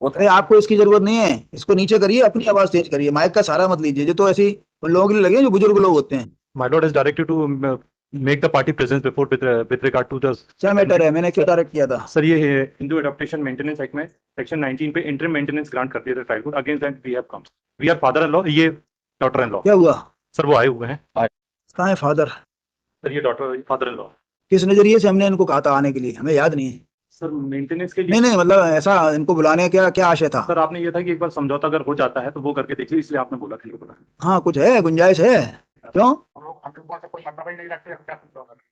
अरे आपको इसकी जरूरत नहीं है, इसको नीचे करिए, अपनी आवाज तेज करिए, माइक का सहारा मत लीजिए। ये तो ऐसे ही उन लोगों के लिए लगे जो बुजुर्ग लोग होते हैं। My lord is directed to make the party presence before with regard to the क्या मैटर है, मैंने क्या डायरेक्ट किया था? सर ये हिंदू एडॉप्टेशन मेंटेनेंस एक्ट में सेक्शन 19 पे इंटरम मेंटेनेंस ग्रांट कर दिया था ट्राइब को। Against that we have come, we are father in law, ये डॉटर इन लॉ। क्या हुआ? सर वो आए हुए हैं। कहाँ है फादर? सर ये डॉटर फादर इन लॉ। किस नजरिए से हमने इनको कहा था आने के लिए, हमें याद नहीं है। सर मेंटेनेंस के लिए नहीं नहीं, मतलब ऐसा इनको बुलाने का क्या आशय था? सर आपने ये था कि एक बार समझौता अगर हो जाता है तो वो करके देखिए, इसलिए आपने बोला कि बोला। हाँ, कुछ है, गुंजाइश है। क्यों? हम लोगों से कोई मतलब ही नहीं रखते हम क्या समझौता करें?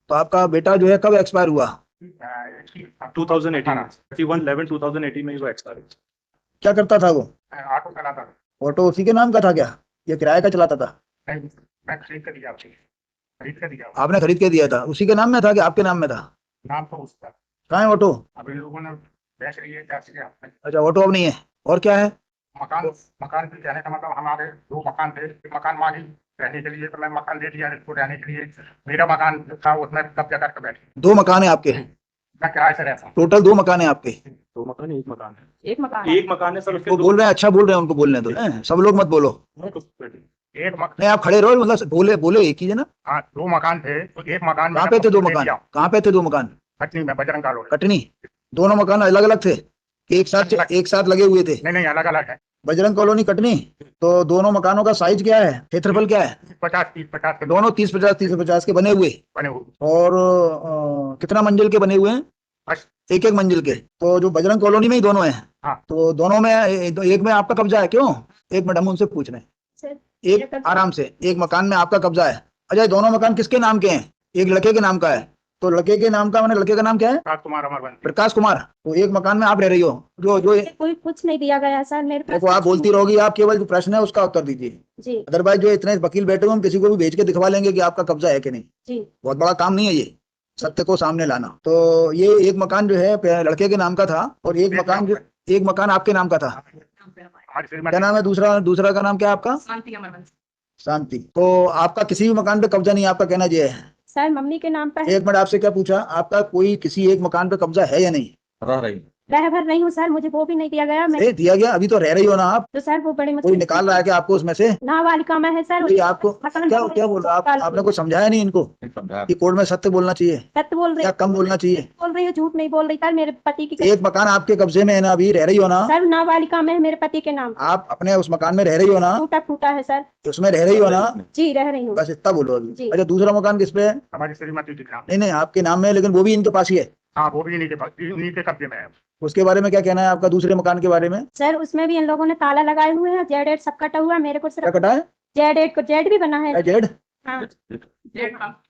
तो आपका बेटा जो है कब एक्सपायर हुआ? 2018 31/11/2018 में वो एक्सपायर। क्या करता था वो? ऑटो चलाता था। ऑटो उसी के नाम का था क्या, ये किराए का चलाता था? नहीं, मैं खरीद कर दिया आपसे, खरीद कर दिया। आपने खरीद के दिया था, उसी के नाम में था कि आपके नाम में था? नाम तो उसका। कहाँ है ऑटो? अब इन लोगों ने बेच रही है क्या चीज़ है? अच्छा, ऑटो अब नहीं है, और क्या है? मकान, मकान भी कहने का मतलब हमारे 2 मकान थे, एक मकान मांगी रहने के लिए तो मैं मकान दे दिया इसको रहने के लिए। मेरा मकान था उसमें कब्जा करके बैठे। 2 मकान है आपके? मैं किराए से रहता हूँ। टोटल 2 मकान है आपके? 2 मकान है, 1 मकान है। एक मकान एक मकान है सर, उसके वो बोल रहे हैं, अच्छा बोल रहे हैं, उनको बोलने दो। सब लोग मत बोलो। एक मकान नहीं, आप खड़े रहो, मतलब बोले बोले एक ही है ना। हाँ, 2 मकान थे तो एक मकान कहाँ पे थे 2 मकान? कहाँ पे थे 2 मकान? कटनी में बजरंग कॉलोनी। कटनी? दोनों मकान अलग अलग थे कि एक साथ लगे हुए थे? नहीं नहीं, अलग अलग है। बजरंग कॉलोनी कटनी। तो दोनों मकानों का साइज क्या है, क्षेत्रफल क्या है? 50-30 के दोनों 30-50 30-50 के बने हुए? बने हुए। और कितना मंजिल के बने हुए हैं? बस। एक मंजिल के। तो जो बजरंग कॉलोनी में ही दोनों हैं? हाँ। तो दोनों में एक में आपका कब्जा है क्यों? एक मिनट, हम उनसे पूछ रहे हैं। सर, एक आराम से, एक मकान में आपका कब्जा है। अच्छा, ये दोनों मकान किसके नाम के हैं? एक लड़के के नाम का है। तो लड़के के नाम का, मैंने लड़के का नाम क्या है? प्रकाश कुमार अमरवंशी। प्रकाश कुमार। तो एक मकान में आप रह रही हो, जो जो कोई कुछ नहीं दिया गया सर मेरे पास। देखो, आप बोलती रहोगी, आप केवल जो प्रश्न है उसका उत्तर दीजिए। जी अदरवाइज जो इतने वकील बैठे हुए, हम किसी को भी भेज के दिखवा लेंगे कि आपका कब्जा है कि नहीं। जी। बहुत बड़ा काम नहीं है ये, सत्य को सामने लाना। तो ये एक मकान जो है लड़के के नाम का था, और एक मकान आपके नाम का था। क्या नाम है दूसरा का नाम क्या है आपका? शांति अमरवंशी। शांति। तो आपका किसी भी मकान पे कब्जा नहीं, आपका कहना ये है? सर मम्मी के नाम पर है। एक मिनट, आपसे क्या पूछा, आपका कोई किसी एक मकान पे कब्जा है या नहीं? रह भर नहीं हूँ सर, मुझे वो भी नहीं दिया गया। मैं दिया गया, अभी तो रह रही हो ना आप। तो सर वो बड़े कोई मुश्किल निकाल रहा है कि आपको उसमें से? नाबालिका में है सर। कोई आपको क्या बोल रहा है? आपने कुछ समझाया नहीं इनको कि कोर्ट में सत्य बोलना चाहिए? सत्य बोल रही क्या कम बोलना चाहिए? बोल रही हूँ, झूठ नहीं बोल रही सर। मेरे पति की एक मकान आपके कब्जे में है ना, अभी रह रही हो ना? सर नाबालिका में है मेरे पति के नाम। आप अपने उस मकान में रह रही हो ना? टूटा फूटा है सर। उसमें रह रही हो ना? जी रह रही हूँ। बस इतना बोलो अभी। जी। अच्छा, दूसरा मकान किस पे है? हमारी श्रीमती के नाम। नहीं, आपके नाम में है, लेकिन वो भी इनके पास ही है। हाँ, वो भी इन्हीं के पास, इन्हीं के कब्जे में है। उसके बारे में क्या कहना है आपका, दूसरे मकान के बारे में? सर उसमें भी इन लोगों ने ताला लगाए हुए हैं, जेड सब कटा हुआ है। मेरे को क्या सिर्फ कटा है? जेड को जेड भी बना है। जेड? हाँ।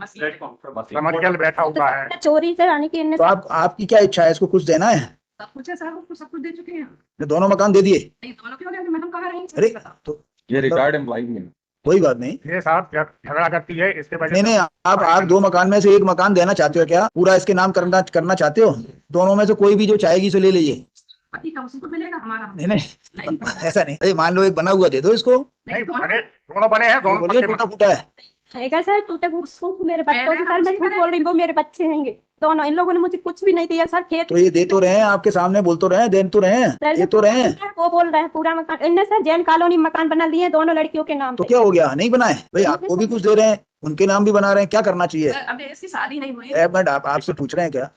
कमर्शियल बैठा हुआ है। चोरी से आने की इनने। तो आपकी क्या इच्छा है, इसको कुछ देना है? सब कुछ है सर, उसको सब कुछ दे चुके हैं। दोनों मकान दे दिए? नहीं, दोनों क्यों दे? मैडम कहाँ रही? अरे तो ये रिकॉर्ड एम्प्लॉई में कोई बात नहीं। ये साहब झगड़ा करती है इसके वजह नहीं, आप 2 मकान में से एक मकान देना चाहते हो क्या? पूरा इसके नाम करना चाहते हो? दोनों में से कोई भी जो चाहेगी सो ले लीजिए। पति का उसी को मिलेगा हमारा। नहीं, ऐसा नहीं। अरे मान लो एक बना हुआ दे दो इसको। नहीं बने, दोनों बने हैं, दोनों बोलिए टूटा फूटा है। सर टूटे फूटे मेरे बच्चों की। सर मैं झूठ बोल रही हूँ, वो मेरे बच्चे हैं दोनों। इन लोगों ने मुझे कुछ भी नहीं दिया सर। खेत तो ये दे तो रहे हैं आपके सामने, बोल तो रहे हैं, दे तो रहे हैं, ये तो रहे हैं। वो बोल रहे हैं पूरा मकान इनने सर जैन कॉलोनी मकान बना लिए दोनों लड़कियों के नाम तो पे। क्या हो गया, नहीं बनाए भाई? आपको भी कुछ दे रहे हैं, उनके नाम भी बना रहे हैं, क्या करना चाहिए? अभी इसकी शादी नहीं हुई। एक मिनट, आपसे पूछ रहे हैं क्या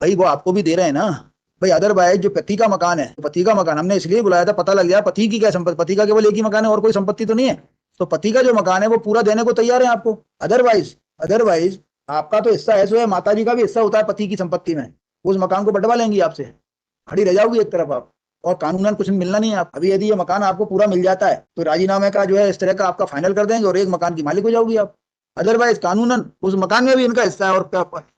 भाई? वो आपको भी दे रहे हैं ना भाई। अदरवाइज जो पति का मकान है, पति का मकान हमने इसलिए बुलाया था, पता लग गया पति की क्या संपत्ति। पति का केवल एक ही मकान है, और कोई संपत्ति तो नहीं है। तो पति का जो मकान है वो पूरा देने को तैयार है आपको। अदरवाइज आपका तो हिस्सा है, सो है माता जी का भी हिस्सा होता है पति की संपत्ति में। उस मकान को बंटवा लेंगी आपसे, खड़ी रह जाओगी एक तरफ आप, और कानूनन कुछ मिलना नहीं है आप। अभी यदि ये मकान आपको पूरा मिल जाता है तो राजीनामे का जो है इस तरह का आपका फाइनल कर देंगे, और एक मकान की मालिक हो जाओगी आप। अदरवाइज कानूनन उस मकान में भी इनका हिस्सा है,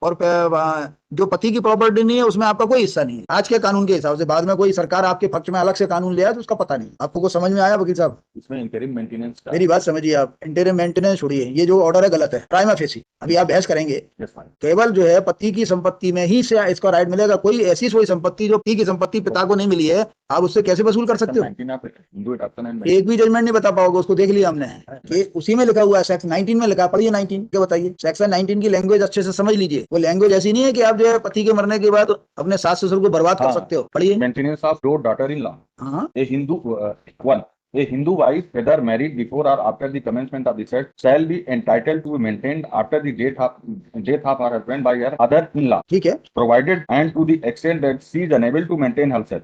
और जो पति की प्रॉपर्टी नहीं है उसमें आपका कोई हिस्सा नहीं है आज के कानून के हिसाब से। बाद में कोई सरकार आपके पक्ष में अलग से कानून ले आए तो उसका पता नहीं। आपको कुछ समझ में आया वकील साहब? इसमें इंटरिम मेंटेनेंस का मेरी बात समझिए आप। इंटरिम मेंटेनेंस छोड़िए, ये जो ऑर्डर है गलत है, प्राइमा फेसी। अभी आप बहस करेंगे। केवल जो है पति की संपत्ति में ही से इसका राइट मिलेगा। कोई ऐसी संपत्ति जो पति की संपत्ति पिता को नहीं मिली है, आप उससे कैसे वसूल कर सकते हो? एक भी जजमेंट नहीं बता पाओगे, उसको देख लिया हमने कि उसी में लिखा हुआ है, सेक्शन 19 में लिखा। पढ़िए 19 क्या बताइए। सेक्शन 19 की लैंग्वेज अच्छे से समझ लीजिए। वो लैंग्वेज ऐसी नहीं है कि आप जो जो है पति के मरने के बाद अपने सास ससुर को बर्बाद कर हाँ। सकते हो? पढ़िए। Maintenance of your daughter-in-law. हाँ, A Hindu one. A Hindu wife, whether married before or after the commencement of the sex, shall be entitled to be maintained after the death of her husband by her other-in-law, ठीक है। provided and to the extent that she is unable to maintain herself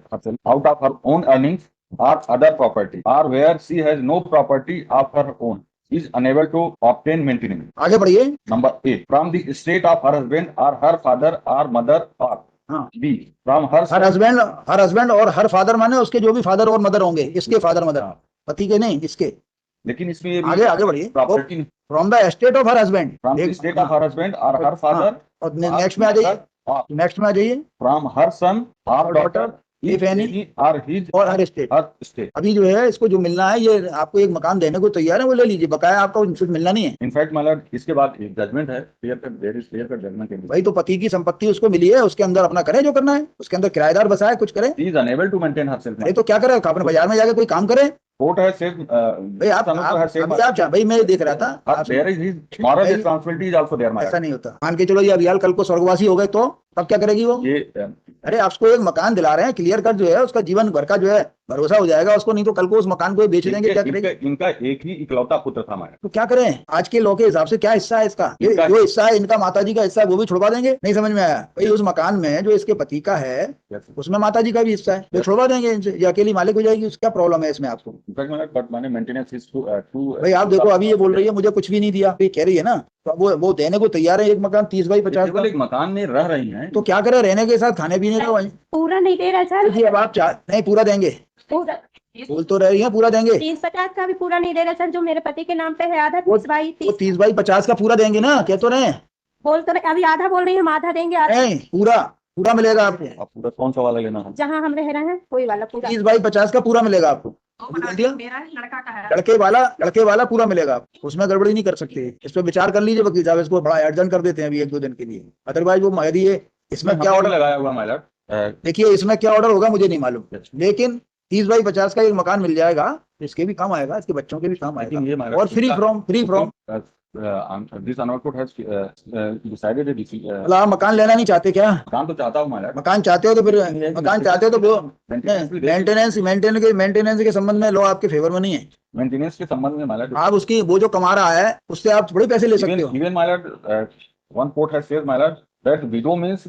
out of her own earnings or other property, or where she has no property of her own, is unable to obtain maintenance. आगे बढ़िए। Number 8. From the estate of her husband or her father or mother, or हाँ, B. From her her husband और her father माने उसके जो भी father और mother होंगे, इसके फादर मदर, हाँ। पति के नहीं, इसके। लेकिन इसमें ये आगे आगे बढ़िए। Property from the estate of her husband, from the state of her husband और हर फादर, और नेक्स्ट में आ जाइए, नेक्स्ट में आ जाइए, फ्रॉम हर सन और डॉटर if any, और हिज और हर स्टेट। हर स्टेट। अभी जो है इसको जो मिलना है, ये आपको एक मकान देने को तैयार है, वो ले लीजिए, बकाया आपको कुछ मिलना नहीं है। इनफैक्ट मतलब इसके बाद एक जजमेंट है, clear cut, there is clear cut judgment. भाई तो पति की संपत्ति उसको मिली है, उसके अंदर अपना करे जो करना है, उसके अंदर किराएदार बसाए, कुछ करे। She is unable to maintain herself. नहीं तो क्या करे, अपने बाजार में जाके कोई काम करे। कोर्ट है सेड भाई आप भाई मैं देख रहा था, there is his moral responsibility is also there. ऐसा नहीं होता। मान के चलो ये अभियाल कल को स्वर्गवासी हो गए तो तब क्या करेगी वो? ये अरे आपको एक मकान दिला रहे हैं, क्लियर कट जो है उसका जीवन भर का जो है भरोसा हो जाएगा उसको, नहीं तो कल को उस मकान को बेच देंगे, क्या करेंगे? इनका एक ही इकलौता पुत्र था हमारा, तो क्या करें? आज के लॉ के हिसाब से क्या हिस्सा है इसका? ये इनका- जो हिस्सा है इनका माताजी का हिस्सा है, वो भी छुड़वा देंगे? नहीं समझ में आया? भाई उस मकान में जो इसके पति का है उसमें माताजी का भी हिस्सा है, वो छुड़वा देंगे इनसे, ये अकेली मालिक हो जाएगी। उसका प्रॉब्लम है इसमें आपको? इनफैक्ट मतलब बट मैंने मेंटेनेंस इज टू भाई आप देखो, अभी ये बोल रही है मुझे कुछ भी नहीं दिया, ये कह रही है ना, तो वो देने को तैयार है एक मकान 30 बाई 50 केवल एक मकान में रह रही हैं, तो क्या करे? रहने के साथ खाने पीने का वहीं। पूरा नहीं दे रहा सर, जी अब आप नहीं पूरा देंगे, पूरा बोल तो रही है पूरा देंगे। 30-50 का भी पूरा नहीं दे रहा सर, जो मेरे पति के नाम पे है आधा 30 बाई वो 30 30 बाई 50 का पूरा देंगे ना, कह तो रहे हैं। बोल तो रहे, अभी आधा बोल रही हूँ, हम आधा देंगे, आधा नहीं पूरा पूरा मिलेगा आपको। अब पूरा कौन सा वाला लेना है? जहाँ हम रह रहे हैं कोई वाला पूरा। 30 बाई 50 का पूरा मिलेगा आपको। बोल दिया? मेरा लड़का का है। लड़के वाला पूरा मिलेगा आपको, उसमें गड़बड़ी नहीं कर सकते। इस पर विचार कर लीजिए वकील साहब, इसको बड़ा अर्जेंट कर देते हैं अभी 1-2 दिन के लिए, अदरवाइज वो यदि ये इसमें क्या ऑर्डर लगाया हुआ माइलर? देखिए इसमें क्या ऑर्डर होगा मुझे नहीं मालूम, लेकिन 30 बाई 50 का एक मकान मिल जाएगा, इसके भी काम आएगा, इसके बच्चों के भी काम आएगा, और free from this honour court has decided a मतलब आप मकान लेना नहीं चाहते क्या? काम तो चाहता हूं माइलर। मकान चाहते हो तो फिर मकान चाहते हो तो वो मेंटेनेंस के संबंध में लॉ आपके फेवर में नहीं है। मेंटेनेंस के संबंध में माइलर आप उसकी वो जो कमा रहा है उससे आप थोड़ी पैसे ले सकते हो। even Mylar one court has said Mylar that widow means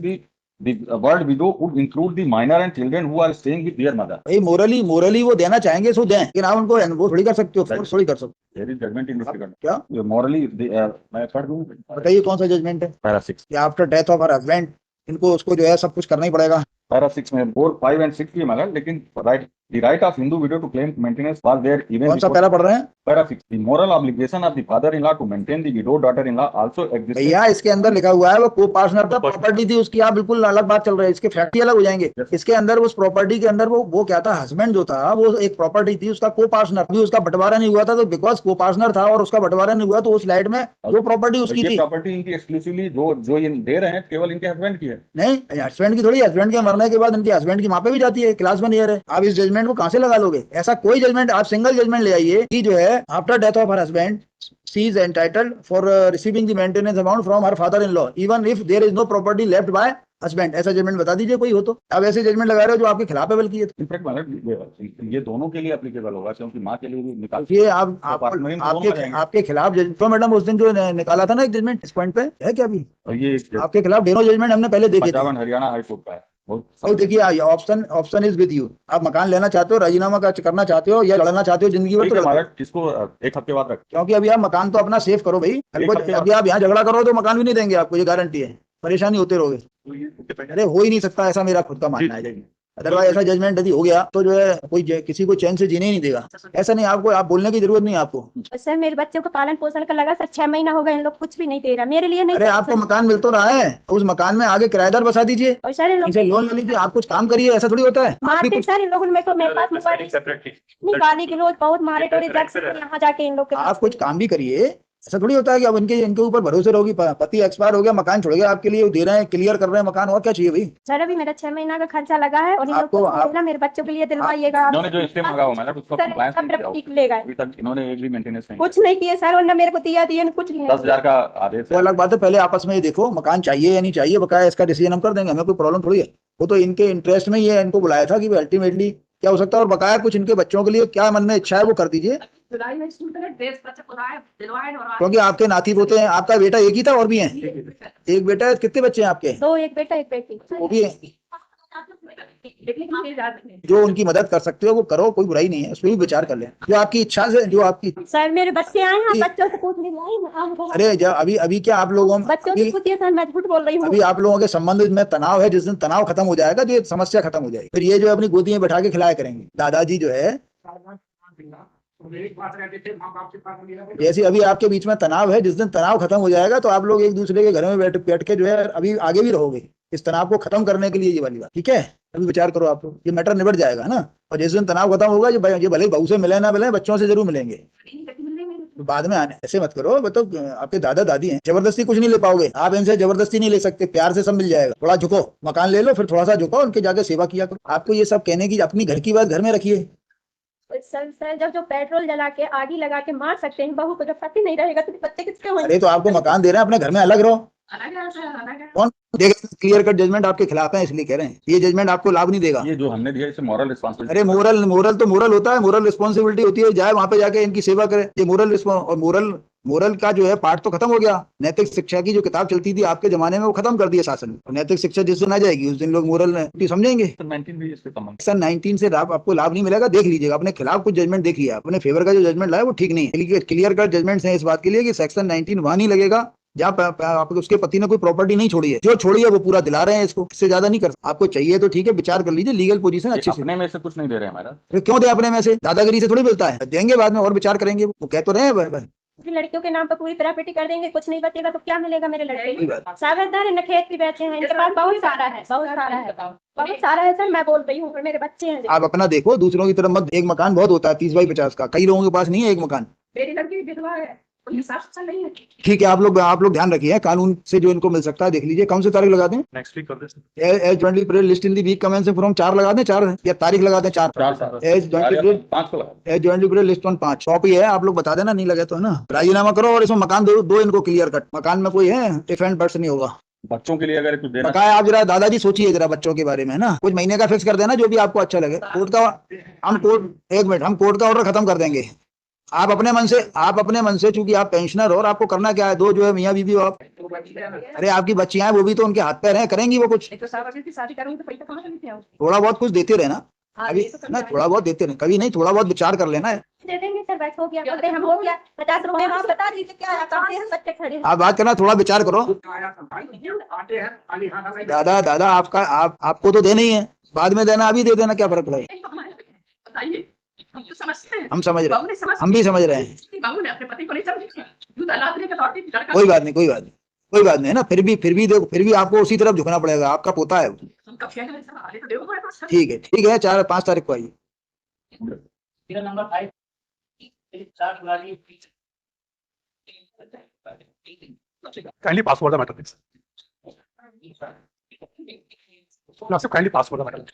the word widow would include the minor and children who are staying with their mother. भाई मोरली वो देना चाहेंगे सो दें, लेकिन आप उनको वो थोड़ी कर सकते हो, फोर्स थोड़ी कर सकते There is judgment in this regard. क्या? Morally मैं पढ़ दूं? हो। बताइए कौन सा जजमेंट है? Para 6. कि after death of her husband इनको उसको जो है सब कुछ करना ही पड़ेगा। Para 6 में 4, 5 and 6 भी माइलर, लेकिन the right of Hindu widow to claim maintenance was there even कौन सा before पैरा पढ़ रहे हैं Para 6. The moral obligation of the father-in-law to maintain the widow daughter-in-law also existed. भैया? इसके अंदर लिखा हुआ है वो को पार्टनर था, प्रॉपर्टी थी उसकी, आप बिल्कुल अलग बात चल रही है, इसके फैक्ट्री अलग हो जाएंगे। इसके अंदर उस प्रॉपर्टी के अंदर वो क्या था, हस्बैंड जो था वो एक प्रॉपर्टी थी उसका को पार्टनर, अभी उसका बंटवारा नहीं हुआ था, तो बिकॉज को पार्टनर था और उसका बंटवारा नहीं हुआ तो उस लाइट में वो प्रॉपर्टी उसकी ये थी। प्रॉपर्टी इनकी एक्सक्लूसिवली जो ये दे रहे हैं केवल इनके हस्बैंड की है। नहीं हस्बैंड की थोड़ी, हस्बैंड के मरने के बाद इनके हस्बैंड की माँ पे भी जाती है, क्लास 1 ईयर है। आप इस जजमेंट को कहां से लगा लोगे? ऐसा कोई जजमेंट, आप सिंगल जजमेंट ले आइए कि जो है after death of her husband she is entitled for receiving the maintenance amount from her father in law even if there is no property left by husband. ऐसा जजमेंट बता दीजिए कोई हो तो। आप ऐसे जजमेंट लगा रहे हो जो आपके खिलाफ है बल्कि इनफैक्ट मतलब ये दोनों के लिए एप्लीकेबल होगा, क्योंकि माँ के लिए भी निकाल ये आपके खिलाफ तो मैडम उस दिन जो निकाला था ना एक जजमेंट, इस पॉइंट पे है क्या? अभी और ये आपके खिलाफ दोनों जजमेंट हमने पहले देखे थे। पंजाब हरियाणा हाई कोर्ट का है। और देखिए ऑप्शन इज विद यू, आप मकान लेना चाहते हो, राजीनामा करना चाहते हो या लड़ना चाहते हो जिंदगी भर, तो इसको एक हफ्ते बाद रख, क्योंकि अभी आप मकान तो अपना सेव करो भाई, अभी आप यहाँ झगड़ा करो तो मकान भी नहीं देंगे आपको, ये गारंटी है, परेशानी होते रहोगे। अरे हो ही नहीं सकता, ऐसा मेरा खुद का मानना है। अदरवाइज ऐसा जजमेंट यदि हो गया तो जो है कोई किसी को चैन से जीने ही नहीं देगा। ऐसा नहीं, आपको आप बोलने की जरूरत नहीं है आपको। सर मेरे बच्चों को पालन पोषण का लगा सर 6 महीना हो गए, इन लोग कुछ भी नहीं दे रहा मेरे लिए। नहीं अरे आपको मकान मिल तो रहा है, उस मकान में आगे किराएदार बसा दीजिए, और सर इन लोग इनसे लोन ले लीजिए, आप कुछ काम करिए, ऐसा थोड़ी होता है। मारते सर इन लोगों ने मेरे पास मोबाइल सेपरेटली नहीं, गाली गलौज बहुत मारे टोरे, यहाँ जाके इन लोग के आप कुछ काम भी करिए, ऐसा थोड़ी होता है कि अब इनके इनके ऊपर भरोसे रहोगी, पति एक्सपायर हो गया, मकान छोड़ गया आपके लिए, वो दे रहे हैं, क्लियर कर रहे हैं मकान, और क्या चाहिए भाई? सर अभी मेरा 6 महीना का खर्चा लगा है और इन लोग आपको- को आप- ना मेरे बच्चों के लिए दिलवाइएगा आप। इन्होंने जो स्टे मांगा हुआ मैडम उसका सर compliance सब नहीं किया ठीक ले गए, अभी तक इन्होंने एक भी मेंटेनेंस नहीं कुछ नहीं किए सर, और ना मेरे को दिया दिए कुछ नहीं 10,000 का आदेश वो है अलग बात है, पहले आपस में ये देखो मकान चाहिए या नहीं चाहिए, बकाया इसका डिसीजन हम कर देंगे, हमें कोई प्रॉब्लम थोड़ी है। वो तो इनके इंटरेस्ट में ही है, इनको बुलाया था कि अल्टीमेटली क्या हो सकता है, और बकाया कुछ इनके बच्चों के लिए क्या मन में इच्छा है वो कर दीजिए, जुलाई में स्कूल का ड्रेस बच्चे को दिलवाए और क्योंकि आपके नाती पोते हैं। आपका बेटा एक ही था और भी है? एक बेटा है, कितने बच्चे हैं आपके? 2, एक बेटा एक बेटी। वो भी है। लेकिन जो उनकी मदद कर सकते हो वो करो, कोई बुराई नहीं है, उस पर भी विचार कर लें, जो आपकी इच्छा से, जो आपकी। सर मेरे बच्चे आए हैं, बच्चों से पूछ लीजिए। अरे जब अभी अभी क्या आप लोगों बच्चों से पूछिए सर, मैं झूठ बोल रही हूँ। अभी आप लोगों के संबंध में तनाव है, जिस दिन तनाव खत्म हो जाएगा तो ये समस्या खत्म हो जाएगी, फिर ये जो अपनी गोदी में बैठा के खिलाया करेंगे। दादाजी जो है, एक बात रहती थी माँ बाप के पास मेरा जैसे अभी आपके बीच में तनाव है, जिस दिन तनाव खत्म हो जाएगा तो आप लोग एक दूसरे के घर में बैठ बैठ के जो है अभी आगे भी रहोगे, इस तनाव को खत्म करने के लिए ये वाली बात, ठीक है? अभी विचार करो आप लोग, ये मैटर निबट जाएगा ना। और जिस दिन तनाव खत्म होगा, ये भले बहू से मिले ना मिले, बच्चों से जरूर मिलेंगे, तो बाद में आने ऐसे मत करो। मतलब आपके दादा दादी हैं, जबरदस्ती कुछ नहीं ले पाओगे आप, इनसे जबरदस्ती नहीं ले सकते, प्यार से सब मिल जाएगा। थोड़ा झुको, मकान ले लो, फिर थोड़ा सा झुको, उनके जाके सेवा किया करो। आपको ये सब कहने की, अपनी घर की बात घर में रखिए। सर जब जो पेट्रोल जला के आगी लगा के मार सकते हैं बहू को, जब पति नहीं रहेगा तो बच्चे किसके होंगे? अरे तो आपको मकान दे रहे हैं, अपने घर में अलग रहो। कौन देख, क्लियर कट जजमेंट आपके खिलाफ है इसलिए कह रहे हैं, ये जजमेंट आपको लाभ नहीं देगा। ये जो हमने दिया इसे मॉरल रिस्पांसिबिलिटी अरे मोरल तो मोरल होता है, मोरल रिस्पॉन्सिबिलिटी होती है, जाए वहां पे जाके इनकी सेवा करे, ये मोरल और मोरल का जो है पार्ट तो खत्म हो गया। नैतिक शिक्षा की जो किताब चलती थी आपके जमाने में वो खत्म कर दिया शासन ने। नैतिक शिक्षा जिस दिन आ जाएगी उस दिन लोग मोरल समझेंगे। 19 भी इसके संबंध सेक्शन 19 से आपको लाभ नहीं मिलेगा, देख लीजिएगा, अपने खिलाफ कुछ जजमेंट देखिए, अपने फेवर का जो जजमेंट लाया वो ठीक नहीं है। क्लियर कट जजमेंट है इस बात के लिए कि सेक्शन 19 वहां नहीं लगेगा जहाँ उसके पति ने कोई प्रॉपर्टी नहीं छोड़ी है, जो छोड़ी है वो पूरा दिला रहे हैं इसको, इससे ज्यादा नहीं कर। आपको चाहिए तो ठीक है, विचार कर लीजिए, लीगल पोजीशन अच्छे से। अपने में से कुछ नहीं दे रहे हमारा फिर क्यों दे अपने में से? दादागिरी से थोड़ी मिलता है, देंगे बाद में और विचार करेंगे, वो कह तो रहे हैं। लड़कियों के नाम पर पूरी प्रॉपर्टी कर देंगे, कुछ नहीं बचेगा तो क्या मिलेगा मेरे लड़के कोई को? बात सागरदार है, न खेत भी बेचे हैं, इनके पास बहुत सारा है, बहुत सारा है, बहुत सारा है सर। मैं बोल रही हूँ मेरे बच्चे हैं। आप अपना देखो, दूसरों की तरफ मत। एक मकान बहुत होता है 30 बाई 50 का, कई लोगों के पास नहीं है एक मकान। मेरी लड़की विधवा है, उनके साथ चल रही है। ठीक है, आप लोग ध्यान रखिए, कानून से जो इनको मिल सकता है देख लीजिए। कौन सी तारीख लगा दें? नेक्स्ट वीक कर दें। As jointly period list in the week commencing from 4 लगा दें, 4 या तारीख लगा दें 4। 4 एज जॉइंटली 5 को लगा as jointly period list on 5 copy है, आप लोग बता देना, नहीं लगे तो है ना। राजीनामा करो और इसमें मकान दो इनको क्लियर कट। मकान में कोई है डिफरेंट पर्सन नहीं होगा। बच्चों के लिए अगर कुछ देना बकाया आप जरा दादाजी सोचिए जरा बच्चों के बारे में, है ना। कुछ महीने का फिक्स कर देना, जो भी आपको अच्छा लगे। कोर्ट का हम कोर्ट का ऑर्डर खत्म कर देंगे। आप अपने मन से चूंकि आप पेंशनर हो और आपको करना क्या है, दो जो है मियाँ बीवी हो आप। अरे आपकी बच्चियां हैं, वो भी तो उनके हाथ पैर हैं, करेंगी वो कुछ। एक तो साहब अभी शादी करूंगी तो पैसा कहाँ से लेते आओ? थोड़ा बहुत कुछ देते रहे ना, हाँ, अभी ये तो ना करना थोड़ा बहुत देते रहे, कभी नहीं, थोड़ा बहुत विचार कर लेना है। दे देंगे सर, बैठ हो गया, बोलते हम हो गया 50 रुपए। हाँ बता दीजिए क्या है, कहाँ से बच्चे खड़े हैं। आप बात करना, थोड़ा विचार करो। आते हैं खाली हाथ में दादा आपको तो देना ही है, बाद में देना, अभी दे देना, क्या फर्क पड़ेगा। एक तो हमारे बताइए, हम तो समझते हैं, हम समझ रहे बहू ने समझ, हम भी समझ रहे हैं। बहू ने अपने पति को नहीं समझी, यूं दलाल के तौर पे लड़का कोई बात नहीं है ना। फिर भी देखो, फिर भी आपको उसी तरफ झुकना पड़ेगा, आपका पोता है। हम कब शेयर करें? आले तो देखो हमारे पास ठीक है 4-5 तारीख को आइए। Number 5 Kindly pass forward the matter, please. Now, kindly pass forward the matter.